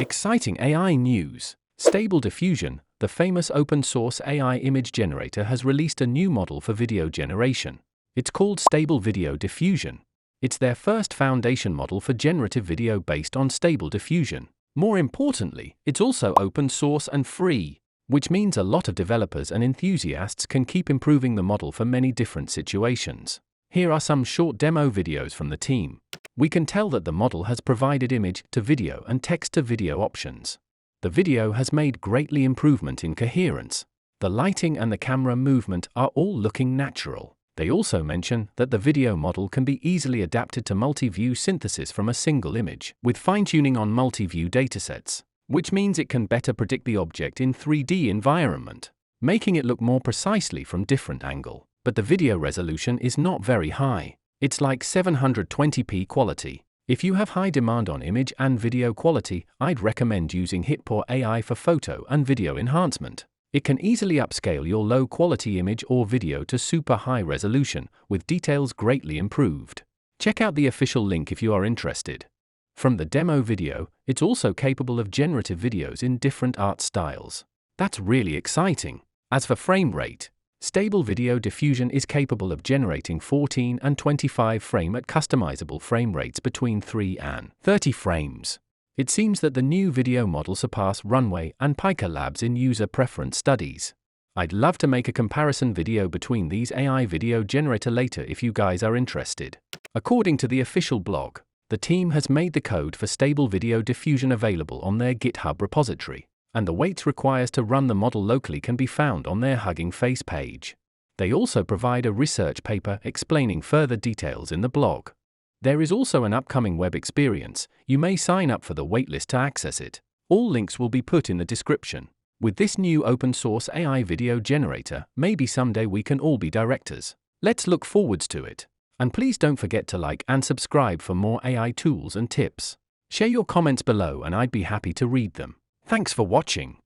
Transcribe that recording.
Exciting AI news! Stable Diffusion, the famous open-source AI image generator, has released a new model for video generation. It's called Stable Video Diffusion. It's their first foundation model for generative video based on Stable Diffusion. More importantly, it's also open source and free, which means a lot of developers and enthusiasts can keep improving the model for many different situations. Here are some short demo videos from the team. We can tell that the model has provided image to video and text to video options. The video has made greatly improvement in coherence. The lighting and the camera movement are all looking natural. They also mention that the video model can be easily adapted to multi-view synthesis from a single image, with fine-tuning on multi-view datasets, which means it can better predict the object in 3D environment, making it look more precisely from different angle. But the video resolution is not very high. It's like 720p quality. If you have high demand on image and video quality, I'd recommend using HitPaw AI for photo and video enhancement. It can easily upscale your low-quality image or video to super high resolution, with details greatly improved. Check out the official link if you are interested. From the demo video, it's also capable of generative videos in different art styles. That's really exciting. As for frame rate, Stable Video Diffusion is capable of generating 14 and 25 frame at customizable frame rates between 3 and 30 frames. It seems that the new video model surpassed Runway and Pika Labs in user preference studies. I'd love to make a comparison video between these AI video generator later if you guys are interested. According to the official blog, the team has made the code for Stable Video Diffusion available on their GitHub repository, and the weights required to run the model locally can be found on their Hugging Face page. They also provide a research paper explaining further details in the blog. There is also an upcoming web experience. You may sign up for the waitlist to access it. All links will be put in the description. With this new open-source AI video generator, maybe someday we can all be directors. Let's look forwards to it. And please don't forget to like and subscribe for more AI tools and tips. Share your comments below and I'd be happy to read them. Thanks for watching.